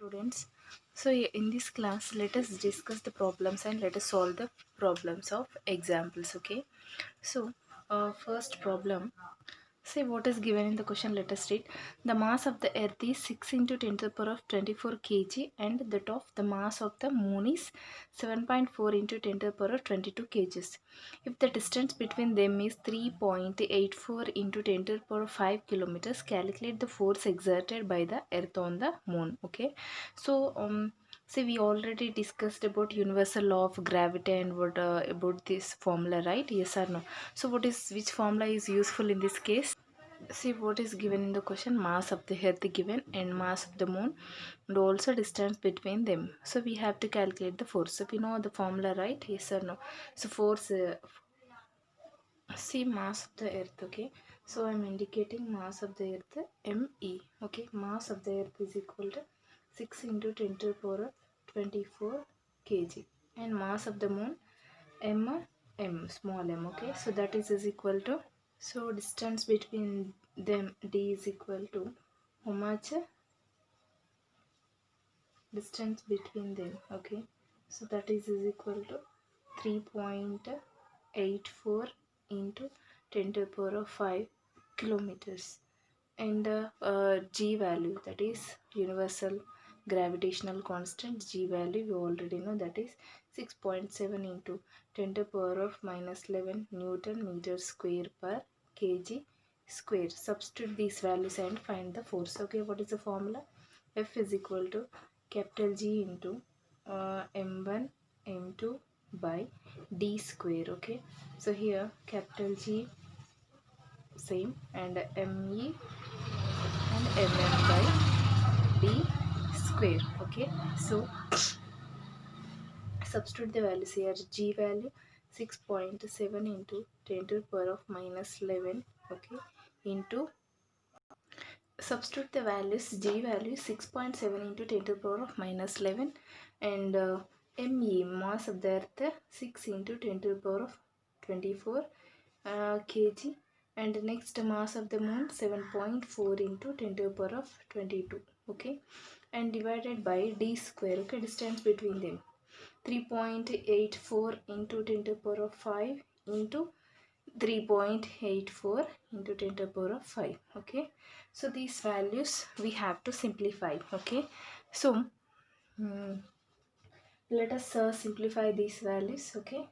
students. In this class, let us discuss the problems and let us solve the problems of examples. Okay. First problem. Say what is given in the question. Let us read. The mass of the earth is 6 into 10 to the power of 24 kg and that of the mass of the moon is 7.4 into 10 to the power of 22 kgs. If the distance between them is 3.84 into 10 to the power of 5 kilometers, calculate the force exerted by the earth on the moon. Okay. See, we already discussed about universal law of gravity and what about this formula, right? Yes or no? So which formula is useful in this case? See what is given in the question: mass of the earth given and mass of the moon and also distance between them. So we have to calculate the force. So we know the formula, right? Yes or no? So force, see mass of the earth. Okay, so I'm indicating mass of the earth ME. Okay, mass of the earth is equal to 6 into 10 to the power of 24 kg and mass of the moon M small m. Okay, so that is equal to, so distance between them d is equal to how much? Distance between them. Okay, so that is equal to 3.84 into 10 to the power of 5 kilometers, and the g value, that is universal gravitational constant g value, we already know, that is 6.7 into 10 to the power of minus 11 newton meter square per kg square. Substitute these values and find the force. Okay, what is the formula? F is equal to capital G into m1 m2 by d square. Okay, so here capital G same and me and mm by d square. Okay, so substitute the values here. G value 6.7 into 10 to the power of minus 11. Okay, into, substitute the values. G value 6.7 into 10 to the power of minus 11 and ME mass of the earth 6 into 10 to the power of 24 kg, and next mass of the moon 7.4 into 10 to the power of 22. Okay, and divided by d square. Okay, distance between them 3.84 into 10 to the power of 5 into 3.84 into 10 to the power of 5. Okay, so these values we have to simplify. Okay, so let us simplify these values. Okay,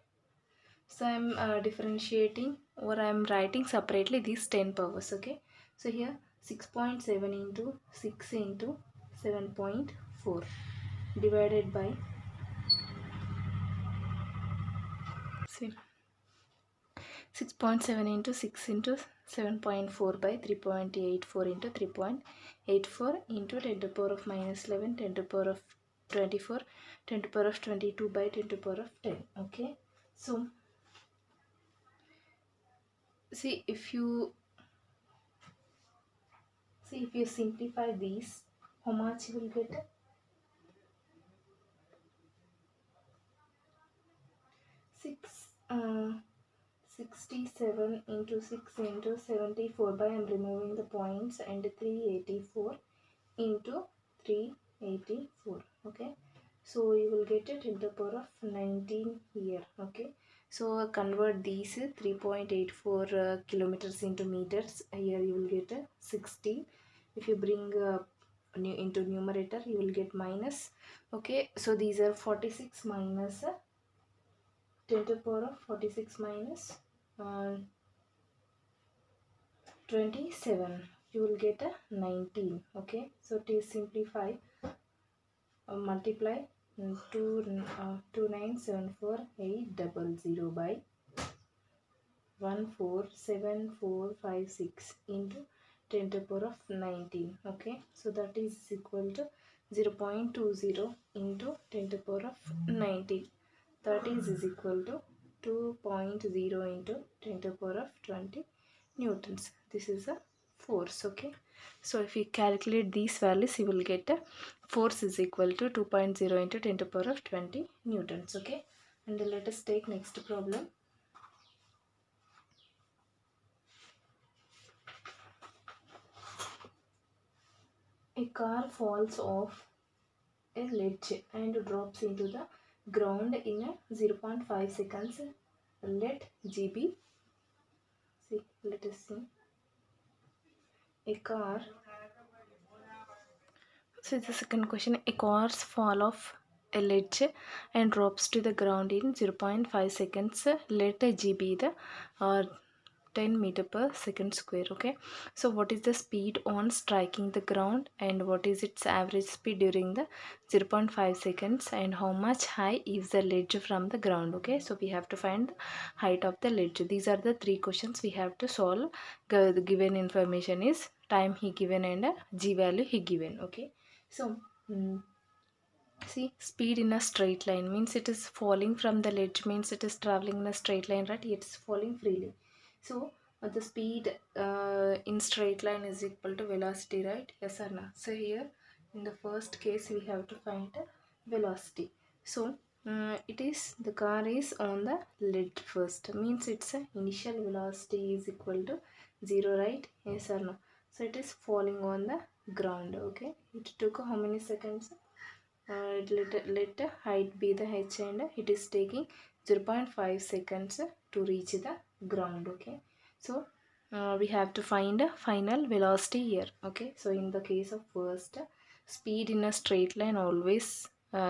so I'm differentiating, or I'm writing separately these 10 powers. Okay, so here 6.7 into 6 into 7.4 divided by, see, 6.7 into 6 into 7.4 by 3.84 into 3.84 into 10 to the power of minus 11, 10 to the power of 24, 10 to the power of 22 by 10 to the power of 10. Okay, so see if you simplify these, how much you will get? 67 into 6 into 74 by, I'm removing the points, and 384 into 384. Okay, so you will get it in the power of 19 here. Okay, so convert these 3.84 kilometers into meters. Here you will get 60. If you bring into numerator, you will get minus. Okay, so these are 46 minus 10 to the power of 46 minus 27, you will get a 19. Okay, so to simplify, multiply 2974800 by 147456 into 10 to the power of 19. Okay, so that is equal to 0.20 into 10 to the power of 19. That is equal to 2.0 into 10 to the power of 20 newtons. This is a force. Okay, so if you calculate these values, you will get a force is equal to 2.0 into 10 to the power of 20 newtons. Okay, and let us take next problem. A car falls off a ledge and drops into the ground in a 0.5 seconds. Let G be, see, let us see, a car. So the second question, a car's fall off a ledge and drops to the ground in 0.5 seconds. Let G be the uh, 10 meter per second square. Okay, so what is the speed on striking the ground and what is its average speed during the 0.5 seconds, and how much high is the ledge from the ground? Okay, so we have to find the height of the ledge. These are the three questions we have to solve. The given information is time he given and a G value he given. Okay, so see, speed in a straight line means it is falling from the ledge, means it is traveling in a straight line, right? It's falling freely. So the speed in straight line is equal to velocity, right? Yes or no? So here in the first case we have to find the velocity. So it is, the car is on the ledge first, means its initial velocity is equal to 0, right? Yes or no? So it is falling on the ground. Okay, it took how many seconds? Let the height be the h and it is taking 0.5 seconds to reach the ground. Okay, so we have to find a final velocity here. Okay, so in the case of first, speed in a straight line always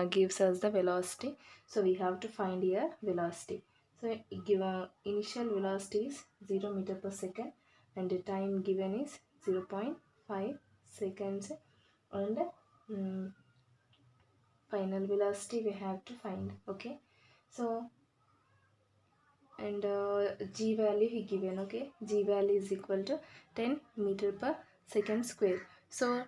gives us the velocity, so we have to find here velocity. So given initial velocity is 0 meter per second and the time given is 0.5 seconds, and final velocity we have to find. Okay, so and G value he given. Okay, G value is equal to 10 meter per second square. So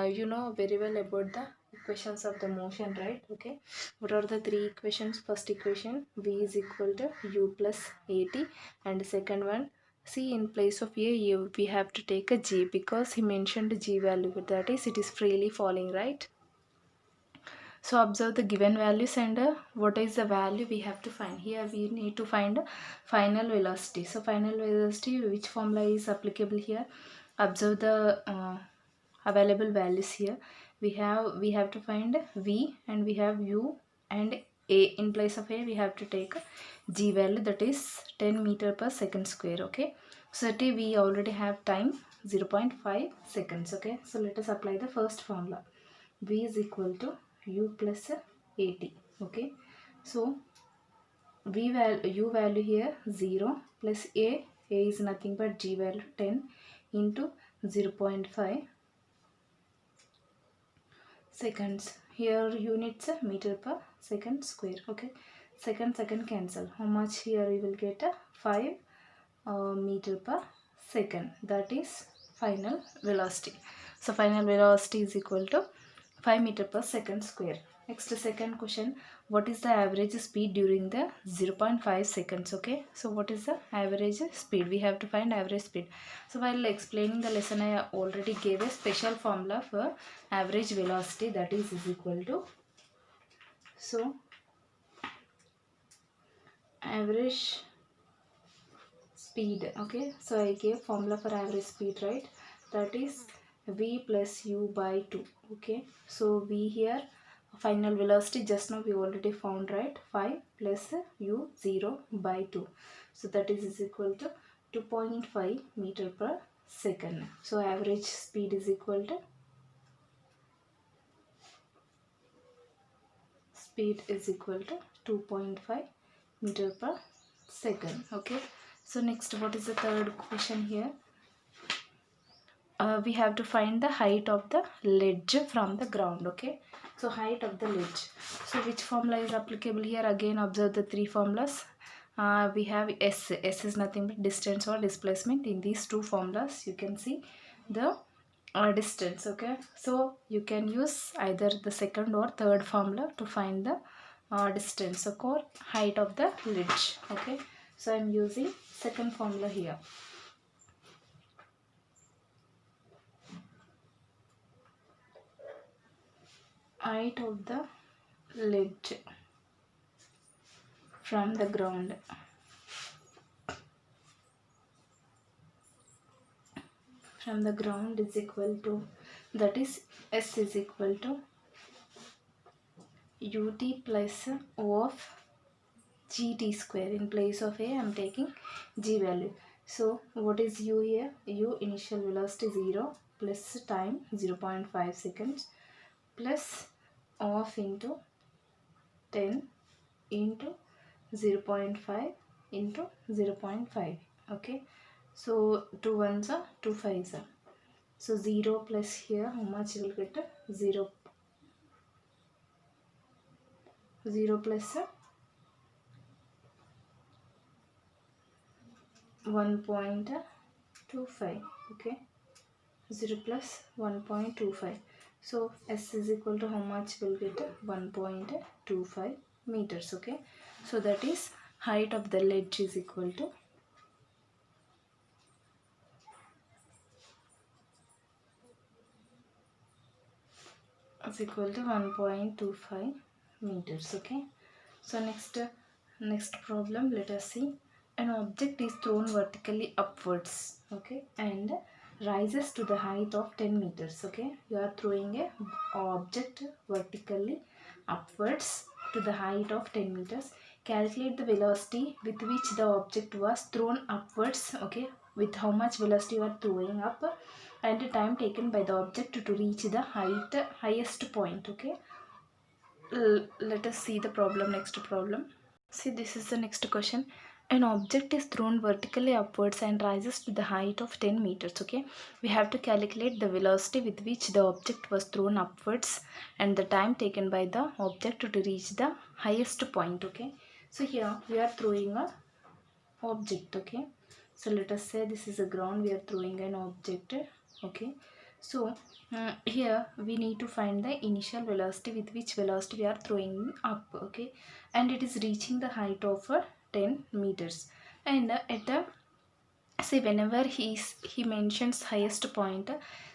you know very well about the equations of the motion, right? Okay, what are the three equations? First equation, V is equal to U plus AT, and second one, see, in place of A, we have to take a G because he mentioned G value, that is it is freely falling, right? So observe the given values and what is the value we have to find. Here we need to find final velocity. So final velocity, which formula is applicable here? Observe the available values here. We have to find V and we have U and A. In place of A we have to take G value, that is 10 meter per second square. Okay, so that we already have time 0.5 seconds. Okay, so let us apply the first formula. V is equal to U plus AT. Okay, so U value here 0 plus A is nothing but G value 10 into 0.5 seconds. Here units meter per second square. Okay, second cancel. How much here we will get? 5 meter per second. That is final velocity. So final velocity is equal to 5 meter per second square. Next, second question, what is the average speed during the 0.5 seconds? Okay, so what is the average speed? We have to find average speed. So while explaining the lesson, I already gave a special formula for average velocity, that is equal to, so average speed. Okay, so I gave formula for average speed, right? That is V plus U by 2. Okay, so V here, final velocity just now we already found, right? 5 plus U 0 by 2, so that is equal to 2.5 meter per second. So average speed is equal to, speed is equal to 2.5 meter per second. Okay, so next, what is the third question here? We have to find the height of the ledge from the ground. Okay, so height of the ledge, so which formula is applicable here? Again observe the three formulas. We have S is nothing but distance or displacement. In these two formulas you can see the distance. Okay, so you can use either the second or third formula to find the distance, or height of the ledge. Okay, so I am using second formula here. Height of the ledge from the ground. From the ground is equal to, that is S is equal to ut plus O of gt square. In place of a I am taking g value. So what is u here? U initial velocity 0 plus time 0.5 seconds plus of into 10 into 0.5 into 0.5. Okay, so 2 ones are 2 fives are. So 0 plus here how much you will get? 0 0 plus 1.25. Okay, 0 plus 1.25. So s is equal to how much will get? 1.25 meters. Okay, so that is height of the ledge is equal to 1.25 meters. Okay, so next problem, let us see. An object is thrown vertically upwards, okay, and rises to the height of 10 meters. Okay, you are throwing a object vertically upwards to the height of 10 meters. Calculate the velocity with which the object was thrown upwards. Okay, with how much velocity you are throwing up, and the time taken by the object to reach the highest point. Okay, let us see the problem. Next problem, see, this is the next question. An object is thrown vertically upwards and rises to the height of 10 meters. Okay, we have to calculate the velocity with which the object was thrown upwards and the time taken by the object to reach the highest point. Okay, so here we are throwing a object. Okay, so let us say this is a ground, we are throwing an object. Okay, so here we need to find the initial velocity with which velocity we are throwing up. Okay, and it is reaching the height of 10 meters, and at the, see, whenever he mentions highest point,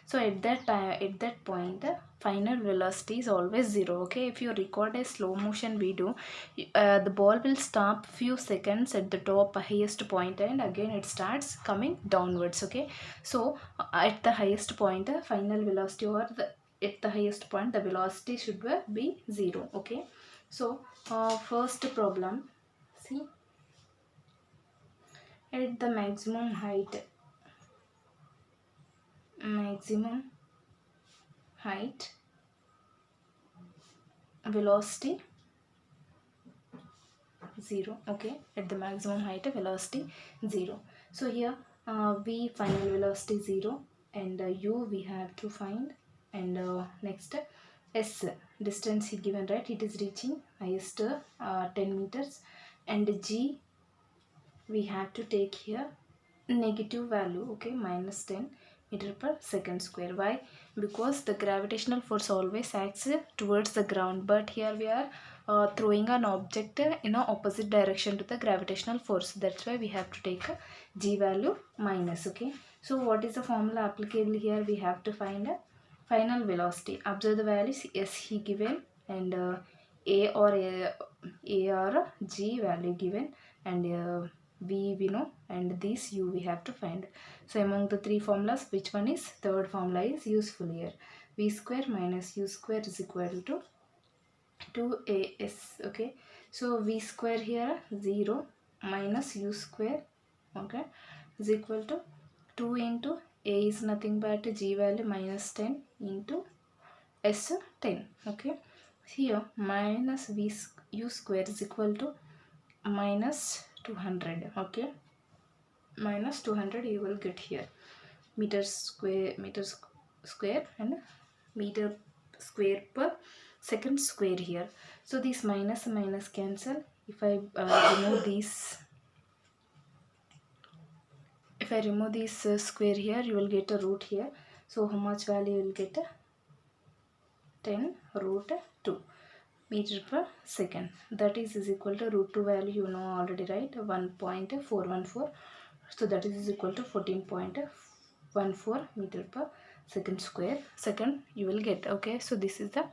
so at that time, at that point, the final velocity is always 0. Okay, if you record a slow motion video, the ball will stop few seconds at the top highest point and again it starts coming downwards. Okay, so at the highest point, final velocity, or at the highest point the velocity should be 0. Okay, so first problem, see, at the maximum height velocity 0. Okay, at the maximum height velocity 0. So here v final velocity 0, and u we have to find, and next s distance he given, right, it is reaching highest 10 meters, and g we have to take here negative value. Okay, minus 10 meter per second square. Why? Because the gravitational force always acts towards the ground, but here we are throwing an object in a opposite direction to the gravitational force. That's why we have to take a g value minus. Okay, so what is the formula applicable here? We have to find a final velocity. Observe the values. S he given, and a or g value given, and v we know, and this u we have to find. So among the three formulas, which one is third formula is useful here? V square minus u square is equal to 2as. Okay, so v square here 0 minus u square, okay, is equal to 2 into a is nothing but g value minus 10 into s 10. Okay, here minus u square is equal to minus 200. Okay, minus 200 you will get here, meter square and meter square per second square here. So this minus minus cancel. If I remove this, if I remove this square here, you will get a root here. So how much value you will get? 10 root 2 meter per second. That is equal to root 2 value, you know already, right? 1.414. So that is equal to 14.14 meter per second square second you will get. Okay, so this is the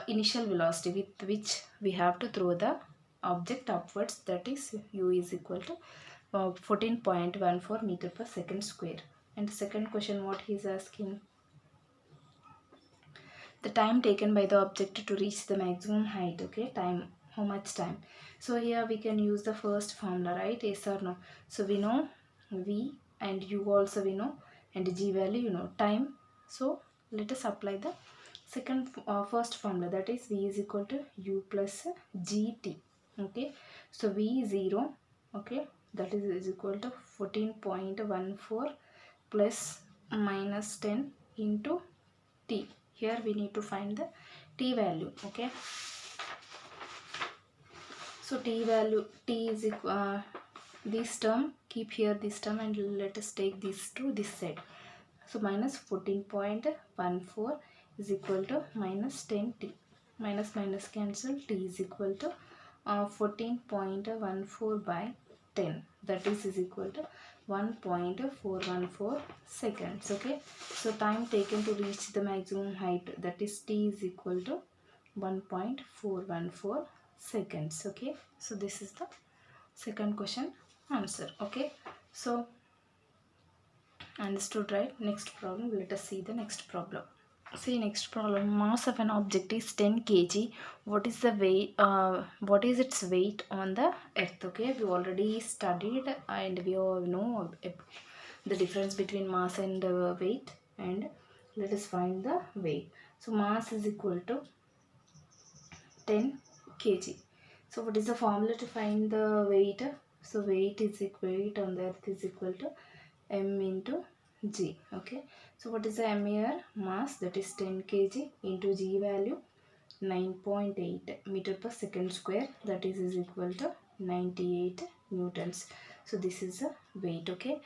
initial velocity with which we have to throw the object upwards, that is u is equal to 14.14 meter per second square. And second question, what he is asking, the time taken by the object to reach the maximum height. Okay, time, how much time. So here we can use the first formula, right? Yes or no? So we know v, and u also we know, and g value you know, time. So let us apply the first formula, that is v is equal to u plus gt. Okay, so v 0, okay, that is equal to 14.14 plus minus 10 into t. Here we need to find the t value. Okay, so t value, t is equal, this term, keep here this term, and let us take this to this side. So minus 14.14 is equal to minus 10t. Minus minus cancel, t is equal to 14.14 by 10. That is equal to 1.414 seconds. Okay. So time taken to reach the maximum height, that is t is equal to 1.414 seconds. Okay. So this is the second question answer. Okay. So understood, right? Next problem, let us see the next problem. See, next problem, mass of an object is 10 kg. What is the weight, what is its weight on the earth? Okay, we already studied and we all know the difference between mass and weight, and let us find the weight. So mass is equal to 10 kg. So what is the formula to find the weight? So weight on the earth is equal to m into g. Okay, so what is the m here? Mass, that is 10 kg, into g value 9.8 meter per second square, that is equal to 98 newtons. So this is the weight. Okay,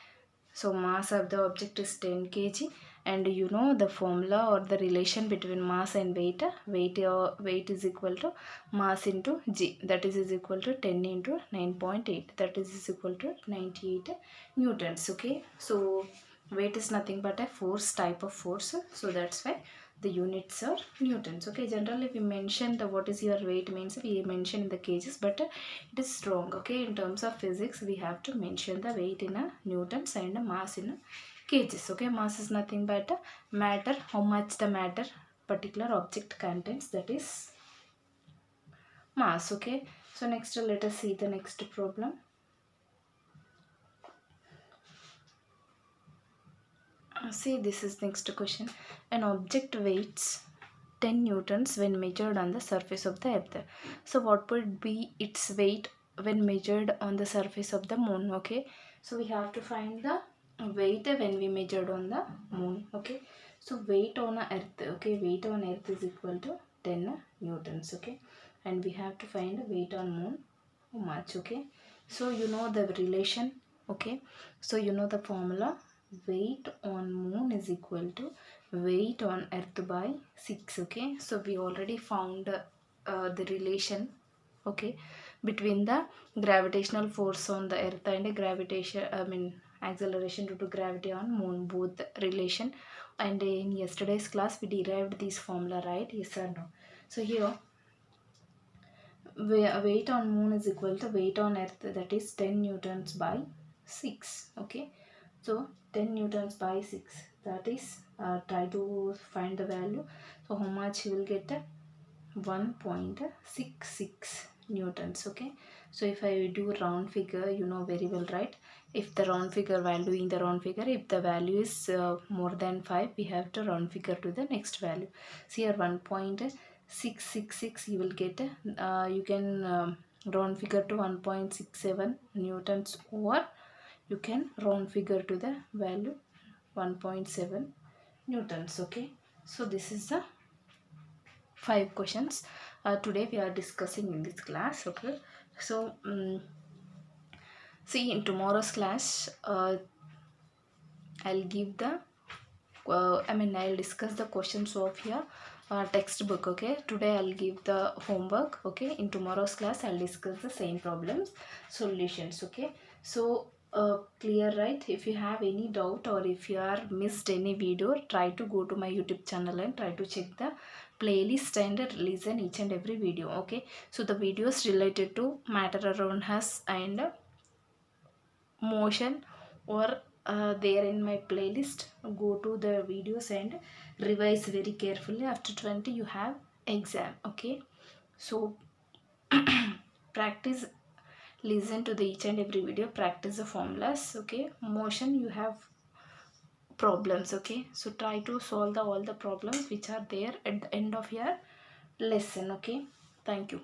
so mass of the object is 10 kg, and you know the formula or the relation between mass and weight. Weight is equal to mass into g, that is equal to 10 into 9.8, that is equal to 98 newtons. Okay, so weight is nothing but a force, type of force, so that's why the units are newtons. Okay, generally we mention the what is your weight means we mention in the kgs, but it is wrong. Okay, in terms of physics we have to mention the weight in a newtons and a mass in a kgs. Okay, mass is nothing but a matter, how much the matter particular object contains, that is mass. Okay, so next let us see the next problem. See, this is next question. An object weighs 10 newtons when measured on the surface of the earth. So what would be its weight when measured on the surface of the moon? Okay, so we have to find the weight when we measured on the moon. Okay, so weight on earth, okay, weight on earth is equal to 10 newtons. Okay, and we have to find the weight on moon, how much. Okay, so you know the relation. Okay, so you know the formula, weight on moon is equal to weight on earth by 6. Okay, so we already found the relation, okay, between the gravitational force on the earth and gravitation, I mean acceleration due to gravity on moon, both relation. And in yesterday's class we derived this formula, right? Yes or no? So here weight on moon is equal to weight on earth, that is 10 newtons by 6. Okay, so 10 newtons by 6, that is try to find the value. So how much you will get? 1.66 newtons. Okay, so if I do round figure, you know very well, right? If the round figure, while doing the round figure, if the value is more than 5, we have to round figure to the next value. So here 1.666 you will get, you can round figure to 1.67 newtons, or you can round figure to the value 1.7 newtons. Okay, so this is the 5 questions today we are discussing in this class. Okay, so see, in tomorrow's class I'll give the I'll discuss the questions of your textbook. Okay, today I'll give the homework. Okay, in tomorrow's class I'll discuss the same problems solutions. Okay, so clear, right? If you have any doubt or if you are missed any video, try to go to my YouTube channel and try to check the playlist and listen each and every video. Okay, so the videos related to matter around us and motion or there in my playlist. Go to the videos and revise very carefully. After 20 you have exam. Okay, so practice, listen to the each and every video, practice the formulas. Okay, motion you have problems. Okay, so try to solve all the problems which are there at the end of your lesson. Okay, thank you.